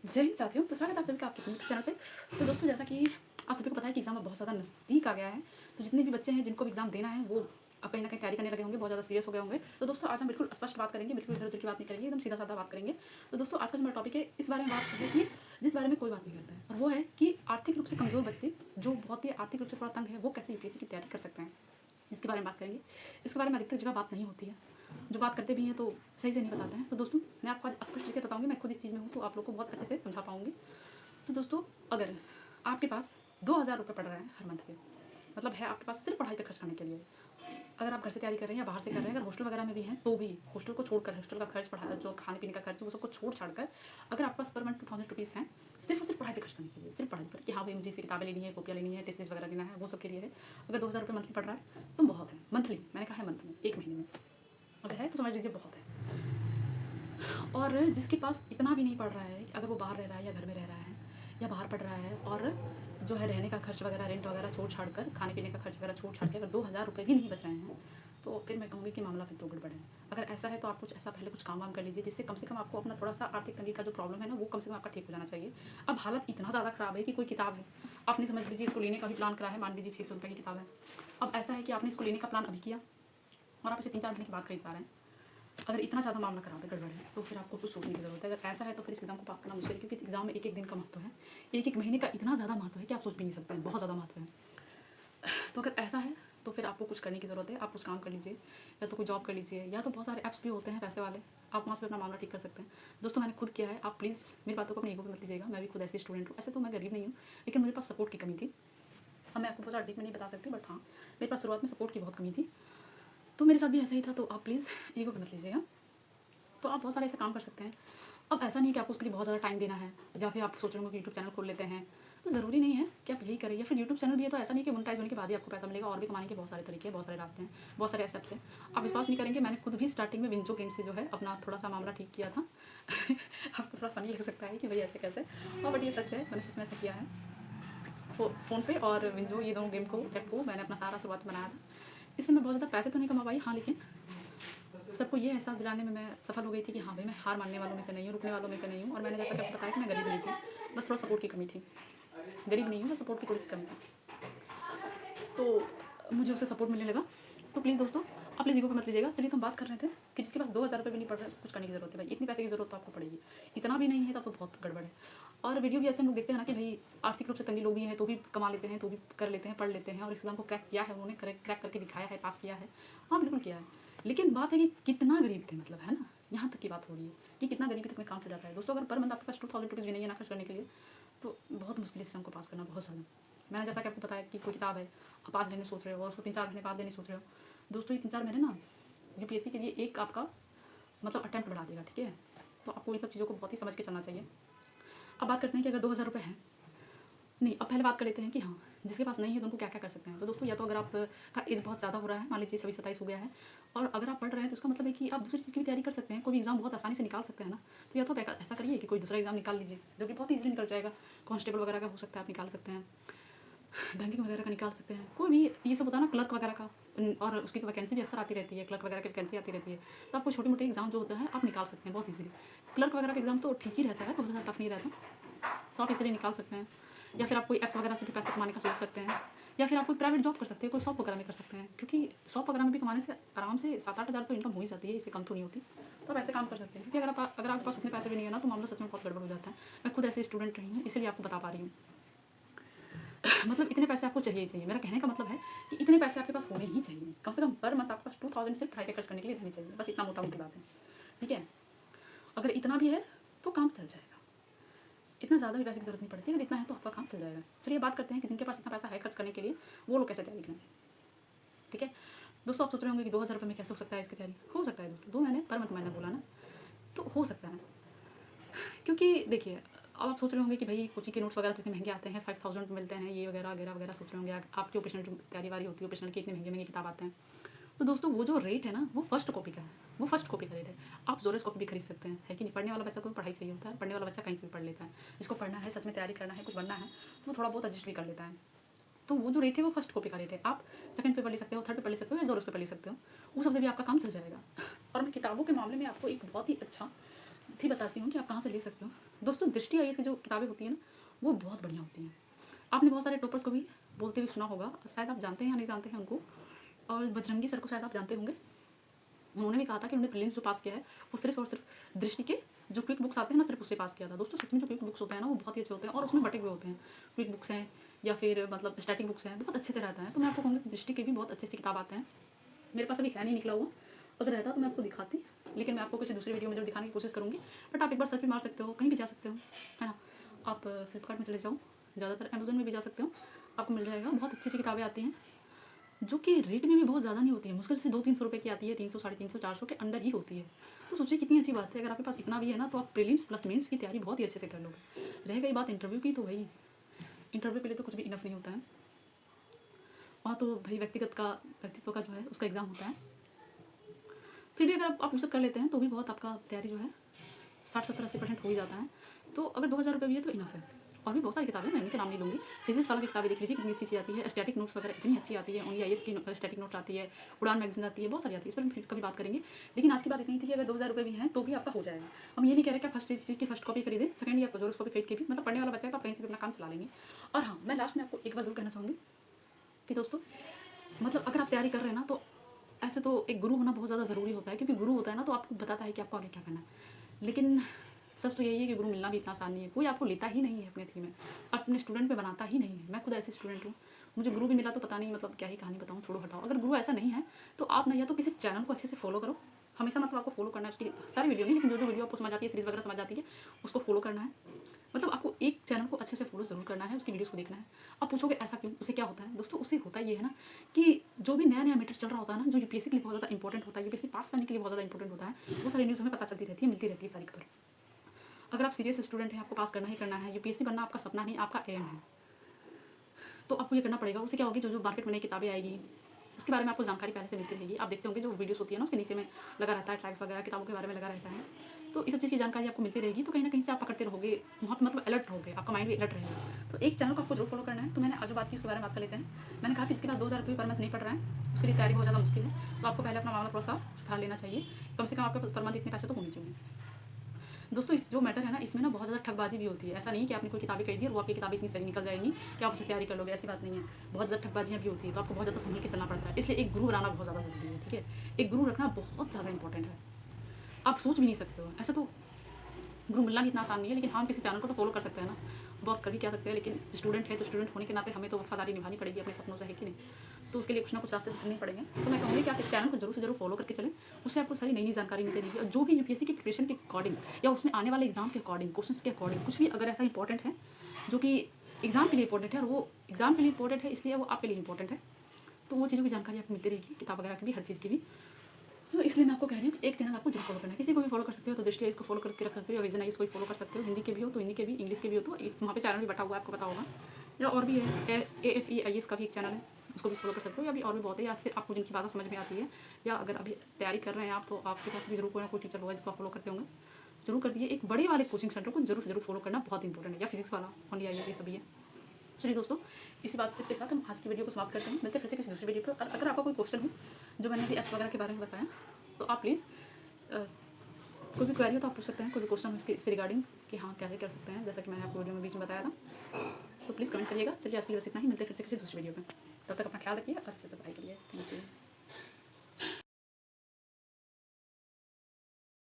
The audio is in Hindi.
जय हिंद साथियों, तो स्वागत है आप सभी का आपके यूट्यूब चैनल पे। तो दोस्तों, जैसा कि आप सभी को पता है कि एग्ज़ाम अब बहुत ज़्यादा नज़दीक आ गया है, तो जितने भी बच्चे हैं जिनको एग्ज़ाम देना है वो अब कहीं न कहीं तैयारी करने लगे होंगे, बहुत ज़्यादा सीरियस हो गए होंगे। तो दोस्तों, आज हम बिल्कुल स्पष्ट बात करेंगे, बिल्कुल इधर-उधर की बात नहीं करेंगे, एकदम सीधा-साधा बात करेंगे। तो दोस्तों, आज का जो हमारा टॉपिक है, इस बारे में बात है कि जिस बारे में कोई बात नहीं करता है, और वो है कि आर्थिक रूप से कमज़ोर बच्चे, जो बहुत ही आर्थिक रूप से थोड़ा तंग है, वो कैसे यूपीएससी की तैयारी कर सकते हैं। इसके बारे में बात करेंगे। इसके बारे में अधिकतर जगह बात नहीं होती है, जो बात करते भी हैं तो सही से नहीं बताते हैं। तो दोस्तों, मैं आपको आज स्पष्ट करके बताऊँगी, मैं खुद इस चीज़ में हूँ, तो आप लोग को बहुत अच्छे से समझा पाऊँगी। तो दोस्तों, अगर आपके पास 2,000 रुपये पड़ रहे हैं हर मंथ के, मतलब है आपके पास सिर्फ पढ़ाई पे खर्च करने के लिए, अगर आप घर से तैयारी कर रहे हैं या बाहर से कर रहे हैं, अगर हॉस्टल वगैरह में भी हैं तो भी हॉस्टल को छोड़कर, हॉस्टल का खर्च, पढ़ा जो खाने पीने का खर्च है वो सबको छोड़-छाड़ कर, अगर आपके पास पर मंथ 2,000 रुपीज़ हैं सिर्फ और सिर्फ पढ़ाई पे खर्च करने के लिए, सिर्फ पढ़ाई पर कि हाँ भाई मुझे इससे किताबें लेनी है, कॉपियाँ लेनी है, टेस्टेज वगैरह लेना है, वो सब के लिए है। अगर 2,000 रुपये मंथली पड़ रहा है तो बहुत है। मंथली मैंने कहा है, मंथ में, 1 महीने में अगर है तो समझ लीजिए बहुत है। और जिसके पास इतना भी नहीं पड़ रहा है, अगर वो बाहर रह रहा है या घर में रह रहा है या बाहर पढ़ रहा है, और जो है रहने का खर्च वगैरह, रेंट वगैरह छोड़-छाड़ कर, खाने पीने का खर्च वगैरह छोड़-छाड़ के अगर 2,000 रुपये भी नहीं बच रहे हैं, तो फिर मैं कहूँगी कि मामला फिर तो गड़बड़ है। अगर ऐसा है तो आप कुछ ऐसा पहले कुछ काम-वाम कर लीजिए, जिससे कम से कम आपको अपना थोड़ा-सा आर्थिक तंगी का जो प्रॉब्लम है ना, वो कम से कम आपका ठीक हो जाना चाहिए। अब हालत इतना ज़्यादा ख़राब है कि कोई किताब है, आपने समझ लीजिए इसको लेने का भी प्लान करा है, मान लीजिए 600 रुपये की किताब है। अब ऐसा है कि आपने इसको लेने का प्लान अभी किया और आप इसे 3-4 महीने के बाद खरीद पा रहे हैं। अगर इतना ज़्यादा मामला खराब है, गड़बड़ है, तो फिर आपको कुछ सोचने की ज़रूरत है। अगर ऐसा है तो फिर इस एग्ज़ाम को पास करना मुश्किल है, क्योंकि इस एग्ज़ाम में एक-एक दिन का महत्व है, एक-एक महीने का इतना ज़्यादा महत्व है कि आप सोच भी नहीं सकते हैं, बहुत ज़्यादा महत्व है। तो अगर ऐसा है तो फिर आपको कुछ करने की ज़रूरत है, आप कुछ काम कर लीजिए, या तो कोई जॉब कर लीजिए, या तो बहुत सारे ऐप्स भी होते हैं पैसे वाले, आप वहाँ से अपना मामला ठीक कर सकते हैं। दोस्तों, मैंने खुद किया है, आप प्लीज़ मेरी बातों को अपने ईगो पे मत लीजिएगा, मैं भी खुद ऐसी स्टूडेंट हूँ। ऐसे तो मैं गरीब नहीं हूँ, लेकिन मेरे पास सपोर्ट की कमी थी। अब मैं आपको बहुत ज़्यादा डीप में नहीं बता सकती, बट हाँ, मेरे पास शुरुआत में सपोर्ट की बहुत कमी थी, तो मेरे साथ भी ऐसा ही था। तो आप प्लीज़ ईगो पे मत लीजिएगा। तो आप बहुत सारे ऐसे काम कर सकते हैं। अब ऐसा नहीं है कि आपको उसके लिए बहुत ज़्यादा टाइम देना है, या फिर आप सोच रहे होंगे कि यूट्यूब चैनल खोल लेते हैं, तो ज़रूरी नहीं है कि आप यही करें। या फिर यूट्यूब चैनल भी है तो ऐसा नहीं कि मोनेटाइज़ होने के बाद ही आपको पैसा मिलेगा, और भी कमाने के बहुत सारे तरीके हैं, बहुत सारे रास्ते हैं, बहुत सारे ऐसे ऐप्स हैं। आप विश्वास नहीं करेंगे, मैंने खुद भी स्टार्टिंग में विंजो गेम से जो है अपना थोड़ा-सा मामला ठीक किया था। आपको थोड़ा फ़नी लग सकता है कि भई ऐसे कैसे? बट ये सच है, मैंने सच में ऐसा किया है। फ़ोन पे और विंजो, ये दोनों गेम को, ऐप को मैंने अपना सारा शुरुआत में बनाया था। इससे मैं बहुत ज़्यादा पैसे तो नहीं कमा पाई, हाँ, लेकिन सबको ये एहसास दिलाने में मैं सफल हो गई थी कि हाँ भाई, मैं हार मानने वालों में से नहीं हूँ, रुकने वालों में से नहीं हूँ। और मैंने जैसा कि आपको बताया कि मैं गरीब नहीं थी, बस थोड़ा सपोर्ट की कमी थी। गरीब नहीं हूँ, बस सपोर्ट की थोड़ी सी कमी थी, तो मुझे उससे सपोर्ट मिलने लगा। तो प्लीज़ दोस्तों, आप प्लीज़ ईगो पे मत लीजिएगा। चलिए, तो हम बात कर रहे थे कि जिसके पास 2,000 रुपये भी नहीं पड़ रहा है, कुछ करने की ज़रूरत है भाई, इतनी पैसे की ज़रूरत तो आपको पड़ेगी। इतना भी नहीं है तब तो बहुत गड़बड़ है। और वीडियो भी ऐसे हम लोग देखते हैं ना कि भाई आर्थिक रूप से तंगी लोग भी हैं तो भी कमा लेते हैं, तो भी कर लेते हैं, पढ़ लेते हैं, और इस एग्ज़ाम को क्रैक किया है उन्होंने, क्रैक करके दिखाया है, पास किया है। हाँ, बिल्कुल किया है। लेकिन बात है कि कितना गरीब थे, मतलब है ना, यहाँ तक की बात हो रही है कि कितना गरीबी तक में काम चल जाता है। दोस्तों, अगर पर मंथ आपके पास 2,000 रुपीज़ भी नहीं है ना खर्च करने के लिए, तो बहुत मुश्किल है इस एग्ज़ाम को पास करना, बहुत ज़्यादा। मैंने जैसा कि आपको बताया कि कोई किताब है, आप आज लेने सोच रहे हो और उसको 3-4 महीने बाद लेने सोच रहे हो, दोस्तों ये 3-4 महीने ना यूपीएससी के लिए एक आपका मतलब अटेम्प्ट बढ़ा देगा, ठीक है? तो आपको इन सब चीज़ों को बहुत ही समझ के चलना चाहिए। अब बात करते हैं कि अगर 2,000 रुपये हैं, नहीं, अब पहले बात कर लेते हैं कि हाँ, जिसके पास नहीं है तो उनको क्या-क्या कर सकते हैं। तो दोस्तों, या तो अगर आपका एज बहुत ज़्यादा हो रहा है, मान लीजिए 26-27 हो गया है, और अगर आप पढ़ रहे हैं तो इसका मतलब है कि आप दूसरी चीज़ की भी तैयारी कर सकते हैं, कोई भी एग्ज़ाम बहुत आसानी से निकाल सकते हैं ना। तो या तो आप ऐसा करिए कि कोई दूसरा एग्ज़ाम निकाल लीजिए, जो कि बहुत ईज़िली निकल जाएगा। कांस्टेबल वगैरह का हो सकता है, आप निकाल सकते हैं, बैंकिंग वगैरह का निकाल सकते हैं, कोई भी ये सब होता है ना, क्लर्क वगैरह का, और उसकी तो वैकेंसी भी अक्सर आती रहती है, क्लर्क वगैरह की वैकेंसी आती रहती है। तो आपको छोटे-मोटे एग्ज़ाम जो होता है आप निकाल सकते हैं बहुत ईज़िली। क्लर्क वगैरह का एग्ज़ाम तो ठीक ही रहता है, बहुत ज़्यादा टफ नहीं रहता, तो आप इसीलिए निकाल सकते हैं। या फिर आप कोई ऐप्स वगैरह से भी पैसे कमाने का सोच सकते हैं, या फिर आप कोई प्राइवेट जॉब कर सकते हैं, कोई शॉप वगैरह में कर सकते हैं, क्योंकि शॉप वगैरह में भी कमाने से आराम से 7-8 हज़ार तो इनकम हो ही जाती है, इससे कम तो नहीं होती। तो आप ऐसे काम कर सकते हैं, क्योंकि अगर आपके पास उतने पैसे भी नहीं है ना, तो मामला सच में बहुत गड़बड़ हो जाता है। मैं खुद ऐसे स्टूडेंट रही हूँ, इसीलिए आपको बता पा रही हूँ। मतलब इतने पैसे आपको चाहिए ही चाहिए। मेरा कहने का मतलब है कि इतने पैसे आपके पास होने ही चाहिए। कम से कम पर मंथ आपके पास 2,000 सिर्फ पढ़ाई पे खर्च करने के लिए रहने चाहिए। बस इतना मोटा-मोटी बात है, ठीक है? अगर इतना भी है तो काम चल जाएगा। इतना ज़्यादा भी पैसे की ज़रूरत नहीं पड़ती, अगर इतना है तो आपका काम चल जाएगा। चलिए बात करते हैं कि जिनके पास इतना पैसा है खर्च करने के लिए, वो लोग कैसे तैयारी करें, ठीक है? दोस्तों, आप सोच रहे होंगे कि 2,000 रुपये में कैसे हो सकता है इसकी तैयारी? हो सकता है दोस्तों, 2 महीने पर मंथ मैंने बोला ना, तो हो सकता है। क्योंकि देखिए, अब आप सोच रहे होंगे कि भाई कोचिंग के नोट्स वगैरह तो इतने महंगे आते हैं, 5,000 मिलते हैं, ये वगैरह वगैरह वगैरह सोच रहे होंगे। आपकी ऑपरेशनल जो तैयारी वारी होती है, ऑपरेशनल की इतने महंगे-महंगे किताब आते हैं। तो दोस्तों, वो जो रेट है ना, वो फर्स्ट कॉपी का है, वो फर्स्ट कॉपी का रेट है। आप ज़ेरॉक्स कॉपी भी खरीद सकते हैं, है कि नहीं? पढ़ने वाला बच्चा को भी पढ़ाई चाहिए होता है, पढ़ने वाला बच्चा कहीं से भी पढ़ लेता है। जिसको पढ़ना है, सच में तैयारी करना है, कुछ बनना है, तो वो थोड़ा बहुत एडजस्ट भी कर लेता है। तो वो जो रेट है वो फर्स्ट कॉपी का रेट है। आप सेकंड पेपर ले सकते हो, थर्ड पेपर ले सकते हो, या ज़ेरॉक्स पेपर ले सकते हो, वो सबसे भी आपका काम चल जाएगा। और मैं किताबों के मामले में आपको एक बहुत ही अच्छा थी बताती हूँ कि आप कहाँ से ले सकते हो। दोस्तों दृष्टि आईएएस की जो किताबें होती हैं ना, वो बहुत बढ़िया होती हैं। आपने बहुत सारे टॉपर्स को भी बोलते हुए सुना होगा, शायद आप जानते हैं या नहीं जानते हैं उनको। और बजरंगी सर को शायद आप जानते होंगे। उन्होंने भी कहा था कि उन्होंने प्रीलिम्स जो पास किया है वो सिर्फ और सिर्फ दृष्टि के जो क्विक बुक्स आते हैं ना, सिर्फ उससे पास किया था। दोस्तों सच में जो क्विक बुक्स होते हैं ना, वो बहुत ही अच्छे होते हैं और उसमें बटे हुए होते हैं। क्विक बुक्स हैं या फिर मतलब स्टैटिक बुक्स हैं, बहुत अच्छे से रहता है। तो मैं आपको कहूँगी दृष्टि के भी बहुत अच्छी अच्छी किताब आते हैं। मेरे पास अभी है नहीं निकला हुआ, अगर रहता तो मैं आपको दिखाती, लेकिन मैं आपको किसी दूसरी वीडियो में जब दिखाने की कोशिश करूँगी। बट आप एक बार सर्च भी मार सकते हो, कहीं भी जा सकते हो, है ना। आप फ्लिपकार्ट में चले जाओ, ज़्यादातर अमेजोन में भी जा सकते हो, आपको मिल जाएगा। बहुत अच्छी अच्छी किताबें आती हैं जो कि रेट में भी बहुत ज़्यादा नहीं होती है। मुश्किल से 200-300 रुपये की आती है, 300, 350, 400 के अंदर ही होती है। तो सोचिए कितनी अच्छी बात है। अगर आपके पास इतना भी है ना, तो आप प्रीलिम्स प्लस मेंस की तैयारी बहुत ही अच्छे से कर लोगे। रह गई बात इंटरव्यू की, तो भाई इंटरव्यू के लिए तो कुछ भी इनफ नहीं होता है। वहाँ तो भाई व्यक्तित्व का जो है उसका एग्ज़ाम होता है। फिर भी अगर आप वो सब कर लेते हैं तो भी बहुत आपका तैयारी जो है 60-70-80% हो ही जाता है। तो अगर 2000 रुपये भी है तो इनफ है। और भी बहुत सारी किताबें, मैं इनके नाम नहीं लूँगी। फिजिक्स वाला की किताबें देख लीजिए, कितनी अच्छी अच्छी आती है। स्टैटिक नोट्स वगैरह इतनी अच्छी आती है। ओनली आईएएस की स्टैटिक नोट्स आती है, उड़ान मैगजीन आती है, बहुत सारी आती है। इस पर हम फिर कभी बात करेंगे। लेकिन आज की बात इतनी थी कि अगर 2000 रुपये भी हैं तो भी आपका हो जाएगा। हम ये नहीं कह रहे कि आप फर्स्ट चीज़ की फर्स्ट कॉपी खरीदें, सेकंड या जोर कॉपी खरीद के भी, मतलब पढ़ने वाला बच्चा है तो आप कहीं से भी अपना काम चला लेंगे। और हाँ, मैं लास्ट में आपको एक बार जरूर कहना चाहूँगी कि दोस्तों मतलब अगर आप तैयारी कर रहे हैं ना, तो ऐसे तो एक गुरु होना बहुत ज़्यादा ज़रूरी होता है, क्योंकि गुरु होता है ना तो आपको बताता है कि आपको आगे क्या करना है। लेकिन सच तो यही है कि गुरु मिलना भी इतना आसान नहीं है। कोई आपको लेता ही नहीं है अपने थी में, अपने स्टूडेंट पे बनाता ही नहीं है। मैं खुद ऐसे स्टूडेंट हूँ, मुझे गुरु भी मिला तो पता नहीं मतलब क्या ही कहानी बताऊँ, छोड़ो हटाओ। अगर गुरु ऐसा नहीं है तो आप ना या तो किसी चैनल को अच्छे से फॉलो करो, हमेशा मतलब आपको फॉलो करना है, उसकी सारी वीडियो नहीं, लेकिन जो जो वीडियो आपको समझ आती है, सीरीज़ वगैरह समझ आती है, उसको फॉलो करना है। मतलब आपको एक चैनल को अच्छे से फॉलो ज़रूर करना है, उसकी वीडियोस को देखना है। आप पूछोगे ऐसा क्यों, उससे क्या होता है? दोस्तों उससे होता ये है ना कि जो भी नया नया मैटर चल रहा होता है ना, जो यूपीएससी के लिए बहुत ज़्यादा इंपॉर्टेंट होता है, यूपीएससी पास करने के लिए बहुत ज़्यादा इंपॉर्टेंट होता है, वो सारी न्यूज़ हमें पता चलती रहती है, मिलती रहती है सारी खबर। अगर आप सीरियस स्टूडेंट हैं, आपको पास करना ही करना है, यूपीएससी बनना आपका सपना नहीं, आपका एम है, तो आपको ये करना पड़ेगा। उससे क्या होगी, जो जो मार्केट में नई किताबें आएगी उसके बारे में आपको जानकारी पहले से मिलती रहेगी। आप देखते होंगे जो वीडियोस होती है ना, उसके नीचे में लगा रहता है टैग्स वगैरह, किताबों के बारे में लगा रहता है। तो इस सब चीज़ की जानकारी आपको मिलती रहेगी, तो कहीं ना कहीं से आप पकड़ते रहोगे, वहाँ पर मतलब अलर्ट रहोगे, आपका माइंड भी अलर्ट रहेगा। तो एक चैनल को आपको जरूर फॉलो करना है। तो मैंने आज जो बात की उसके बारे में बात कर लेते हैं। मैंने कहा कि इसके बाद 2000 रुपये पर मंथ नहीं पड़ रहा है, उसके लिए तैयारी बहुत ज़्यादा मुश्किल है, तो आपको पहले अपना मामला थोड़ा सा सुधार लेना चाहिए। कम से कम आपके पर मंथ इतने पैसे तो होने चाहिए। दोस्तों इस जो मैटर है ना, इसमें ना बहुत ज़्यादा ठगबाजी भी होती है। ऐसा नहीं कि आपने कोई किताबें खरीदी और वो आपकी किताबें इतनी सही निकल जाएंगी कि आप उससे तैयारी कर लोगे, ऐसी बात नहीं है। बहुत ज़्यादा ठगबाजियाँ भी होती है, तो आपको बहुत ज़्यादा संभल के चलना पड़ता है। इसलिए एक गुरु बनाना बहुत ज़्यादा ज़रूरी है, ठीक है। एक गुरु रखना बहुत ज़्यादा इंपॉर्टेंट है, आप सोच भी नहीं सकते हो। ऐसे तो गुरु मिलना भी इतना आसान नहीं है, लेकिन हम किसी चैनल को तो फॉलो कर सकते हैं ना, बहुत कर भी क्या सकते हैं। लेकिन स्टूडेंट है तो स्टूडेंट होने के नाते हमें तो वफादारी निभानी पड़ेगी अपने सपनों से, है कि नहीं। तो उसके लिए कुछ ना कुछ रास्ते चुनने पड़ेंगे। तो मैं कहूँगी कि आप इस चैनल को जरूर से जरूर फॉलो करके चलें, उससे आपको सारी नई नई जानकारी मिलती रहेगी। और जो भी यूपीएससी की प्रिपरेशन के अकॉर्डिंग या उसमें आने वाले एग्जाम के अकॉर्डिंग, क्वेश्चन के अकॉर्डिंग कुछ भी अगर ऐसा इंपॉर्टेंट है जो कि एग्जाम के लिए इंपॉर्टेंट है, और वो एग्जाम के लिए इंपॉर्टेंट है इसलिए वो आपके लिए इंपॉर्टेंट है, तो वो चीज़ों की जानकारी आपको मिलती रहेगी, किताब वगैरह की भी, हर चीज़ की भी। तो इसलिए मैं आपको कह रही हूँ कि एक चैनल आपको जरूर फॉलो करना है। किसी को भी फॉलो कर सकते हो, तो दृष्टि इसको फॉलो करके रख सकते हो, या विजन इसको फॉलो कर सकते हो। हिंदी के भी हो तो हिंदी के भी, इंग्लिश के भी हो तो वहाँ पे चैनल भी बटा हुआ है, आपको पता होगा। या और भी है AFE-IAS का भी एक चैनल है, उसको भी फॉलो कर सकते हो। या भी और भी बहुत है, या फिर आपको जिनकी भाषा समझ में आती है, या अगर अभी तैयारी कर रहे हैं आप, तो आपके पास भी जरूर कोई ना कोई टीचर होगा जिसको आप फॉलो करते होंगे, जरूर कर दिए। एक बड़े वाले कोचिंग सेंटर को जरूर से जरूर फॉलो करना बहुत इंपॉर्टेंट है, या फिजिक्स वाला, ओनली IAS, ये सभी है। चलिए दोस्तों, इसी बातचीत के साथ हम आज की वीडियो को समाप्त करते हैं। मिलते हैं फिर से किसी दूसरी वीडियो पर। और अगर आपका कोई क्वेश्चन हो, जो मैंने अभी ऐप्स वगैरह के बारे में बताया, तो आप प्लीज़ कोई भी क्वेरी हो तो आप पूछ सकते हैं। कोई भी क्वेश्चन हो इसके रिगार्डिंग कि हाँ क्या कर सकते हैं, जैसा कि मैंने आपको वीडियो में बीच में बताया था, तो प्लीज़ कमेंट करिएगा। चलिए आज की बस इतना ही, मिलते हैं फिर से किसी दूसरी वीडियो में। तब तक अपना ख्याल रखिए और अच्छे से पढ़ाई करिए। Thank you.